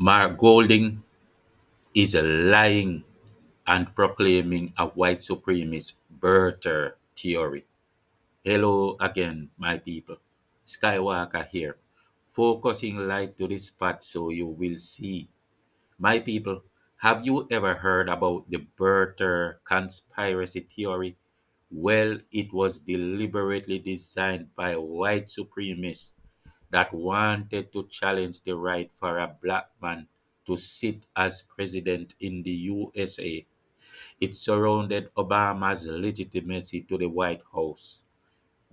Mark Golding is lying and proclaiming a white supremacist birther theory. Hello again, my people. Skywalker here, focusing light to the spot so you will see. My people, have you ever heard about the birther conspiracy theory? Well, it was deliberately designed by white supremacists that wanted to challenge the right for a black man to sit as president in the USA. It surrounded Obama's legitimacy to the White House.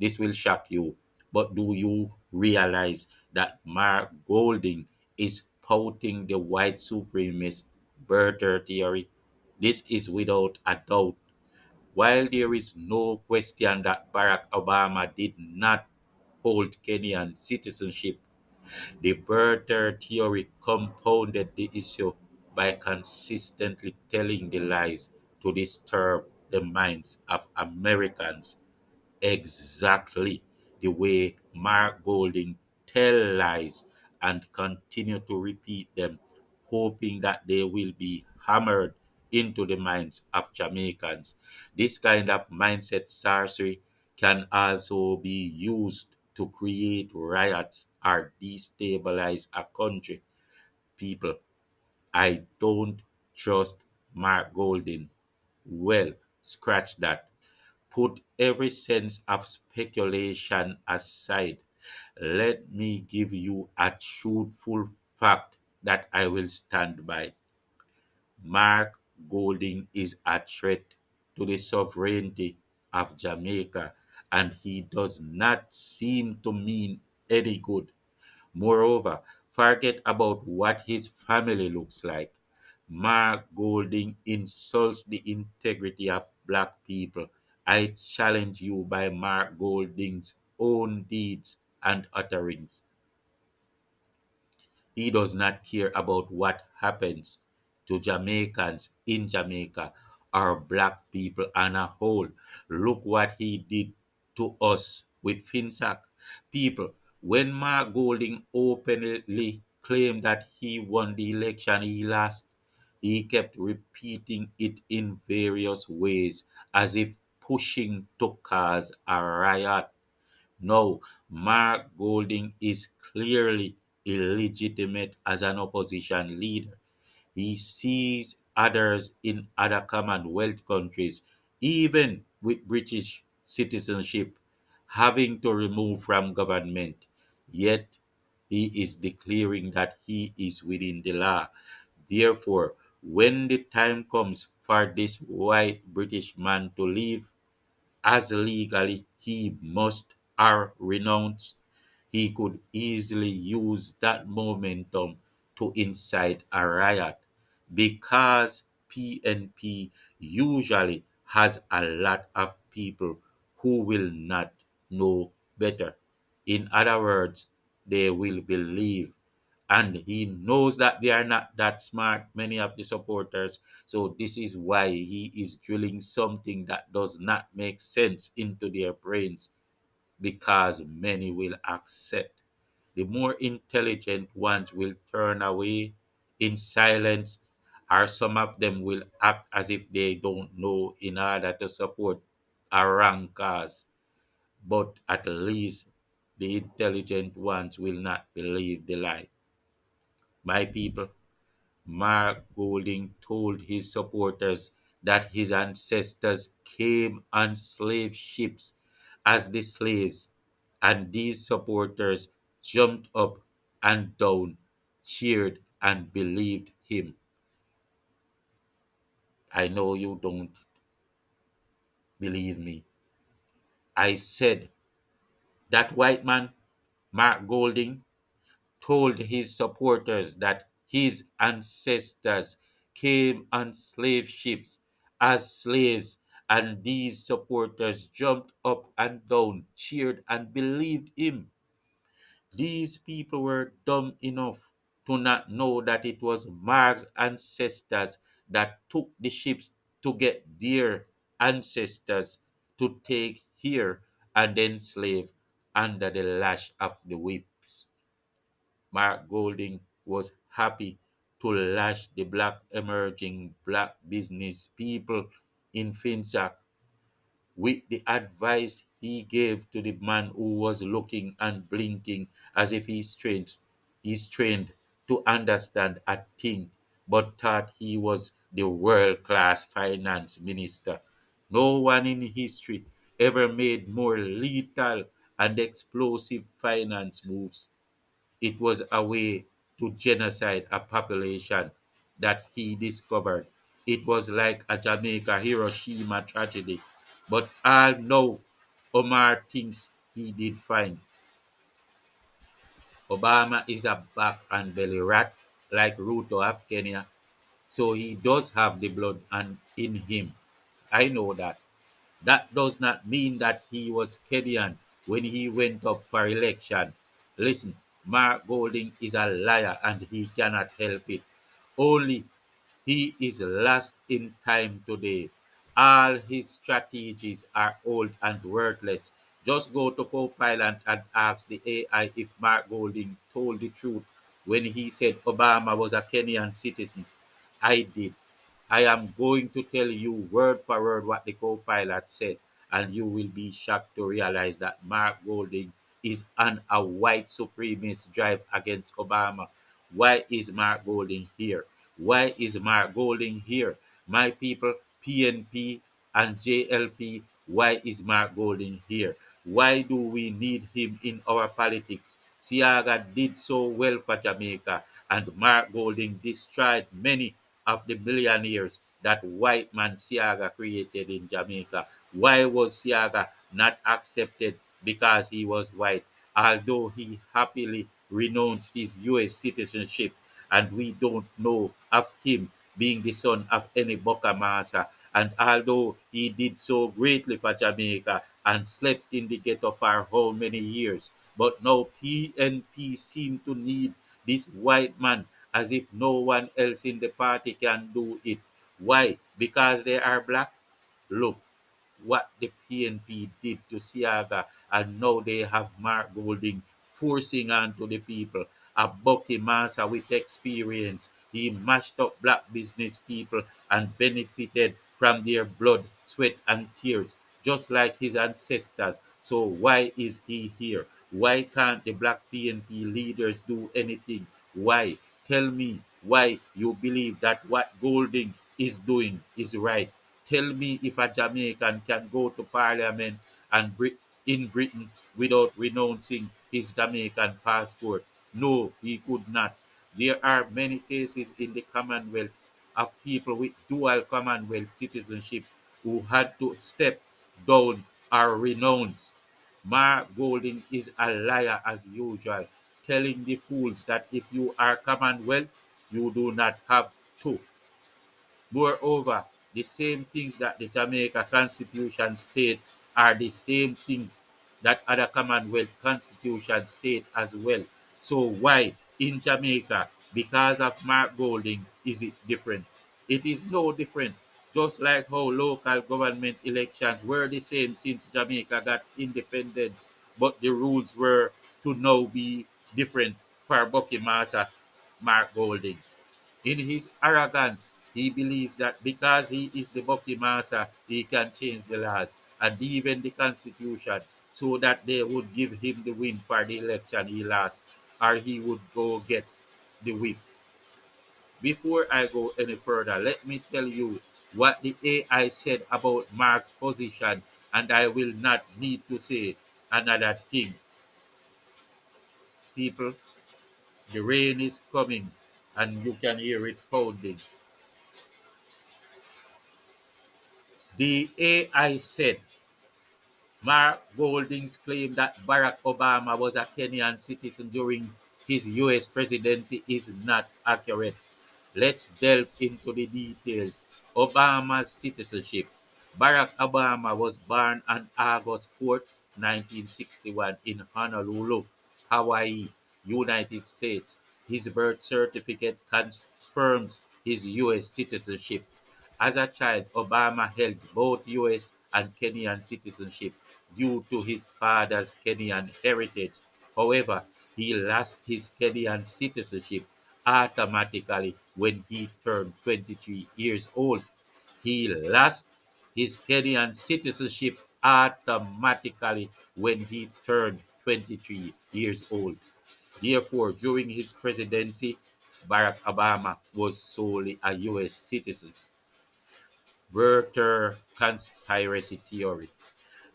This will shock you, but do you realize that Mark Golding is spouting the white supremacist birther theory? This is without a doubt. While there is no question that Barack Obama did not hold Kenyan citizenship, the birther theory compounded the issue by consistently telling the lies to disturb the minds of Americans exactly the way Mark Golding tell lies and continue to repeat them, hoping that they will be hammered into the minds of Jamaicans. This kind of mindset sorcery can also be used to create riots or destabilize a country. People, I don't trust Mark Golding. Well, scratch that. Put every sense of speculation aside. Let me give you a truthful fact that I will stand by. Mark Golding is a threat to the sovereignty of Jamaica, and he does not seem to mean any good. Moreover, forget about what his family looks like. Mark Golding insults the integrity of black people. I challenge you by Mark Golding's own deeds and utterings. He does not care about what happens to Jamaicans in Jamaica or black people on a whole. Look what he did to us with FINSAC. People, when Mark Golding openly claimed that he won the election he lost, he kept repeating it in various ways as if pushing to cause a riot. No, Mark Golding is clearly illegitimate as an opposition leader. He sees others in other Commonwealth countries, even with British citizenship, having to remove from government. Yet he is declaring that he is within the law. Therefore, when the time comes for this white British man to leave, as legally he must or renounce, he could easily use that momentum to incite a riot because PNP usually has a lot of people who will not know better. In other words, they will believe. And he knows that they are not that smart, many of the supporters. So this is why he is drilling something that does not make sense into their brains because many will accept. The more intelligent ones will turn away in silence, or some of them will act as if they don't know in order to support a wrong cause. But at least the intelligent ones will not believe the lie. My people, Mark Golding told his supporters that his ancestors came on slave ships as the slaves, and these supporters jumped up and down, cheered, and believed him. I know you don't believe me. I said that white man, Mark Golding, told his supporters that his ancestors came on slave ships as slaves, and these supporters jumped up and down, cheered, and believed him. These people were dumb enough to not know that it was Mark's ancestors that took the ships to get their ancestors to take here and then slave under the lash of the whips. Mark Golding was happy to lash the black emerging black business people in FINSAC with the advice he gave to the man who was looking and blinking as if he's trained to understand a thing, but thought he was the world class finance minister. No one in history ever made more lethal and explosive finance moves. It was a way to genocide a population that he discovered. It was like a Jamaica Hiroshima tragedy. But all know Omar thinks he did fine. Obama is a back and belly rat like Ruto of Kenya, so he does have the blood and in him. I know that. That does not mean that he was Kenyan when he went up for election. Listen, Mark Golding is a liar and he cannot help it. Only he is lost in time today. All his strategies are old and worthless. Just go to Copilot and ask the AI if Mark Golding told the truth when he said Obama was a Kenyan citizen. I did. I am going to tell you word for word what the co-pilot said, and you will be shocked to realize that Mark Golding is on a white supremacist drive against Obama. Why is Mark Golding here? Why is Mark Golding here? My people, PNP and JLP, why is Mark Golding here? Why do we need him in our politics? Siaga did so well for Jamaica, and Mark Golding destroyed many of the billionaires that white man Siaga created in Jamaica. Why was Siaga not accepted because he was white, although he happily renounced his US citizenship, and we don't know of him being the son of any Bokamasa, and although he did so greatly for Jamaica and slept in the ghetto for how many years, but now PNP seem to need this white man as if no one else in the party can do it. Why? Because they are black? Look what the PNP did to Siaga, and now they have Mark Golding forcing on to the people. A Bucky Massa with experience. He mashed up black business people and benefited from their blood, sweat, and tears, just like his ancestors. So why is he here? Why can't the black PNP leaders do anything? Why? Tell me why you believe that what Golding is doing is right. Tell me if a Jamaican can go to Parliament and in Britain without renouncing his Jamaican passport. No, he could not. There are many cases in the Commonwealth of people with dual Commonwealth citizenship who had to step down or renounce. Mark Golding is a liar as usual, telling the fools that if you are Commonwealth, you do not have to. Moreover, the same things that the Jamaica Constitution states are the same things that other Commonwealth Constitution state as well. So why in Jamaica, because of Mark Golding, is it different? It is no different. Just like how local government elections were the same since Jamaica got independence, but the rules were to now be different for Bucky Massa, Mark Golding. In his arrogance, he believes that because he is the Bucky Master, he can change the laws and even the constitution so that they would give him the win for the election he lost, or he would go get the whip. Before I go any further, let me tell you what the AI said about Mark's position, and I will not need to say another thing. People, the rain is coming, and you can hear it pounding. The AI said Mark Goldings claimed that Barack Obama was a Kenyan citizen during his US presidency is not accurate. Let's delve into the details. Obama's citizenship. Barack Obama was born on August 4th, 1961 in Honolulu, Hawaii, United States. His birth certificate confirms his US citizenship. As a child, Obama held both US and Kenyan citizenship due to his father's Kenyan heritage. However, he lost his Kenyan citizenship automatically when he turned 23 years old. He lost his Kenyan citizenship automatically when he turned 23 years old. Therefore, during his presidency, Barack Obama was solely a U.S. citizen. Birther conspiracy theory.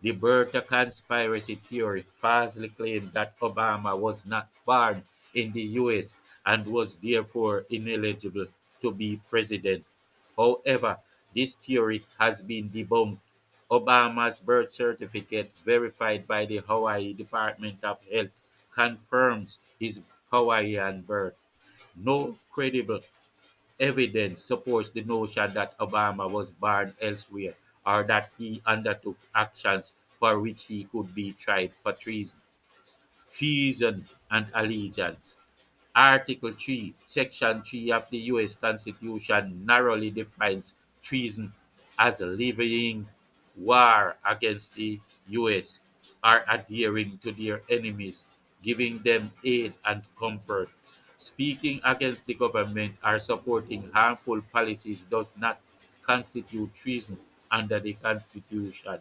The Birther conspiracy theory falsely claimed that Obama was not born in the US and was therefore ineligible to be president. However, this theory has been debunked. Obama's birth certificate, verified by the Hawaii Department of Health, confirms his Hawaiian birth. No credible evidence supports the notion that Obama was born elsewhere or that he undertook actions for which he could be tried for treason and allegiance. Article 3, Section 3 of the U.S. Constitution narrowly defines treason as levying war against the U.S. or adhering to their enemies, giving them aid and comfort. Speaking against the government or supporting harmful policies does not constitute treason under the Constitution.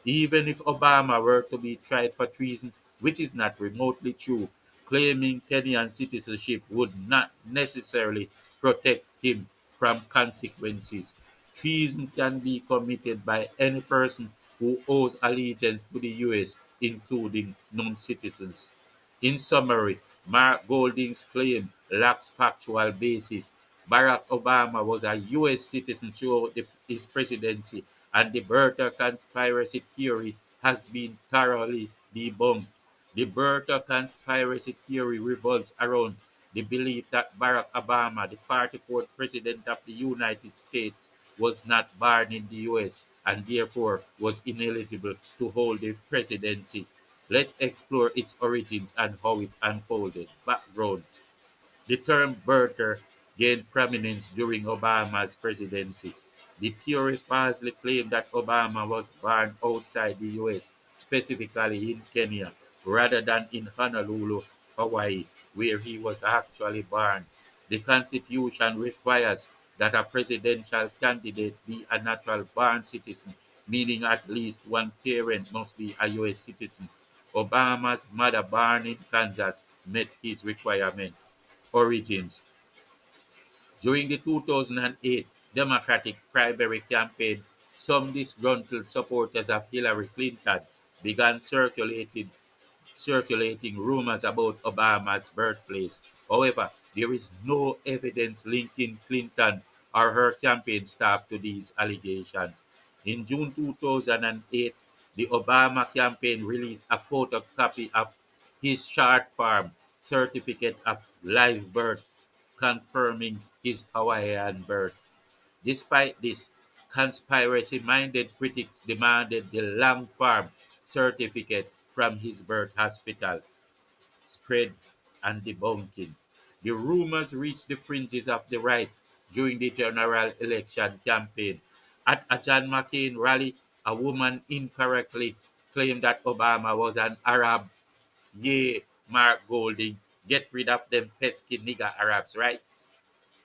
Even if Obama were to be tried for treason, which is not remotely true, claiming Kenyan citizenship would not necessarily protect him from consequences. Treason can be committed by any person who owes allegiance to the U.S., including non-citizens. In summary, Mark Goldings' claim lacks factual basis. Barack Obama was a U.S. citizen throughout his presidency, and the Bertha conspiracy theory has been thoroughly debunked. The Bertha conspiracy theory revolves around the belief that Barack Obama, the 44th President of the United States, was not born in the US and therefore was ineligible to hold the presidency. Let's explore its origins and how it unfolded. Background. The term birther gained prominence during Obama's presidency. The theory falsely claimed that Obama was born outside the US, specifically in Kenya, rather than in Honolulu, Hawaii, where he was actually born. The Constitution requires that a presidential candidate be a natural born citizen, meaning at least one parent must be a US citizen. Obama's mother, born in Kansas, met his requirement. Origins. During the 2008 Democratic primary campaign, some disgruntled supporters of Hillary Clinton began circulating rumors about Obama's birthplace. However, there is no evidence linking Clinton or her campaign staff to these allegations. In June 2008, the Obama campaign released a photocopy of his short form certificate of live birth confirming his Hawaiian birth. Despite this, conspiracy-minded critics demanded the long-form certificate from his birth hospital, spread and debunking. The rumors reached the fringes of the right during the general election campaign. At a John McCain rally, a woman incorrectly claimed that Obama was an Arab. Yeah, Mark Golding, get rid of them pesky nigger Arabs, right?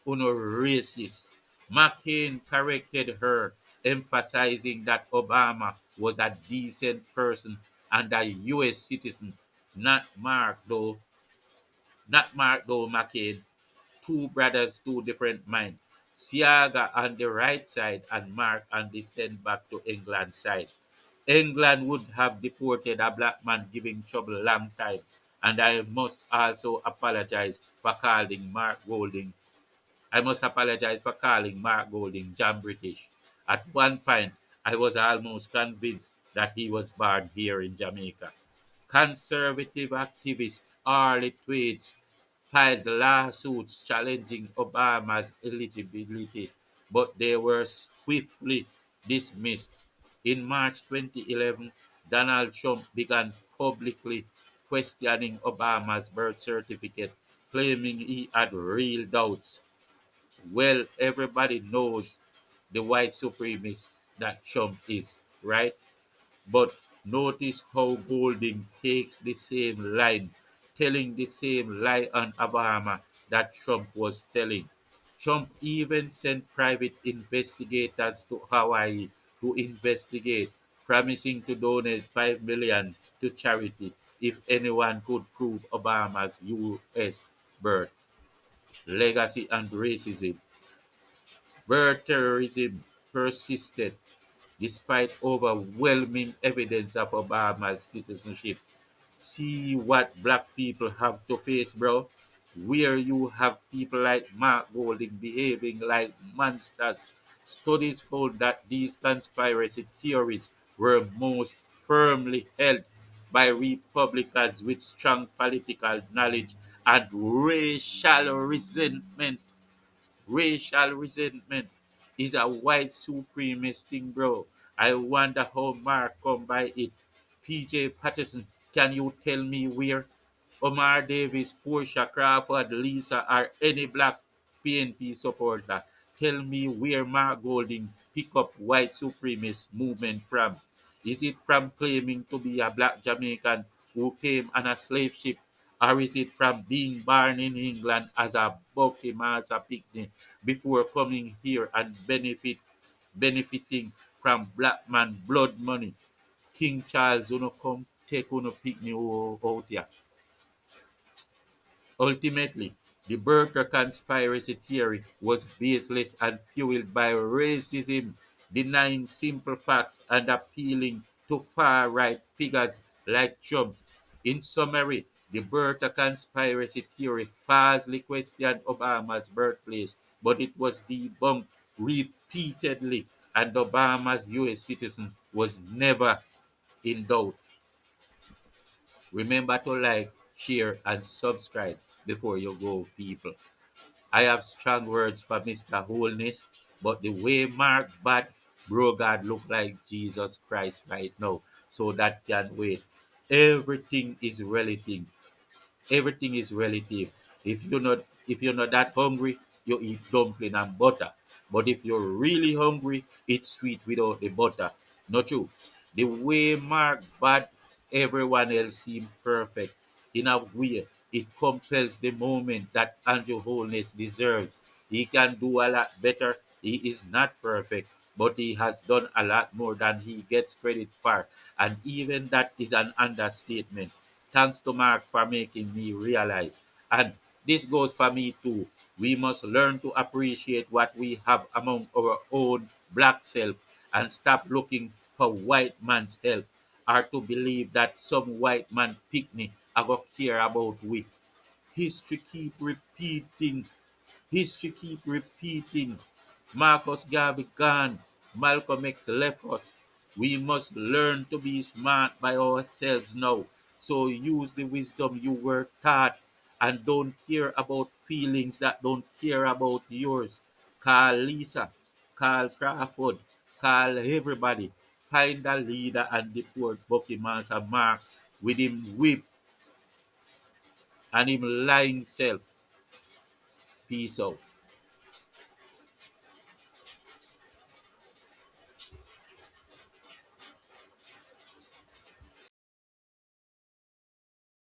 Uno racist. McCain corrected her, emphasizing that Obama was a decent person and a U.S. citizen, not Mark, though, not Mark, though McCain. Two brothers, two different minds. Siaga on the right side and Mark on the send back to England side. England would have deported a black man giving trouble long time. And I must also apologize for calling Mark Golding I must apologize for calling Mark Golding Jam British. At one point, I was almost convinced that he was born here in Jamaica. Conservative activist Harley Tweeds filed lawsuits challenging Obama's eligibility, but they were swiftly dismissed. In March 2011, Donald Trump began publicly questioning Obama's birth certificate, claiming he had real doubts. Well, everybody knows the white supremacist that Trump is, right? But notice how Golding takes the same line, telling the same lie on Obama that Trump was telling. Trump even sent private investigators to Hawaii to investigate, promising to donate 5 million to charity if anyone could prove Obama's US birth, legacy and racism. Birth terrorism persisted despite overwhelming evidence of Obama's citizenship. See what black people have to face, bro. Where you have people like Mark Golding behaving like monsters. Studies found that these conspiracy theories were most firmly held by Republicans with strong political knowledge and racial resentment is a white supremacist thing, bro. I wonder how Mark come by it. PJ Patterson, can you tell me where Omar Davis, Portia Crawford, Lisa, or any black PNP supporter? Tell me where Mark Golding pick up white supremacist movement from. Is it from claiming to be a black Jamaican who came on a slave ship, or is it from being born in England as a bucky as a picnic before coming here and benefiting from black man blood money? King Charles uno come take uno picnic out here. Ultimately, the Burke conspiracy theory was baseless and fueled by racism, denying simple facts and appealing to far-right figures like Trump. In summary, the Burke conspiracy theory falsely questioned Obama's birthplace, but it was debunked repeatedly, and Obama's US citizen was never in doubt. Remember to like, share, and subscribe before you go, people. I have strong words for Mr. Wholeness, but the way Mark Bad, bro, God look like Jesus Christ right now, so that can wait. Everything is relative. Everything is relative. If you're not that hungry, you eat dumpling and butter. But if you're really hungry, it's sweet without the butter. Not true. The way Mark bad, everyone else seems perfect. In a way, it compels the moment that Andrew Holness deserves. He can do a lot better. He is not perfect, but he has done a lot more than he gets credit for. And even that is an understatement. Thanks to Mark for making me realize. And this goes for me too. We must learn to appreciate what we have among our own black self and stop looking for white man's help or to believe that some white man picnic I go care about we. History keep repeating. History keep repeating. Marcus Garvey gone. Malcolm X left us. We must learn to be smart by ourselves now. So use the wisdom you were taught and don't care about feelings that don't care about yours. Call Lisa, call Crawford, call everybody. Find a leader and deport Bucky Master Mark with him whip and him lying self. Peace out.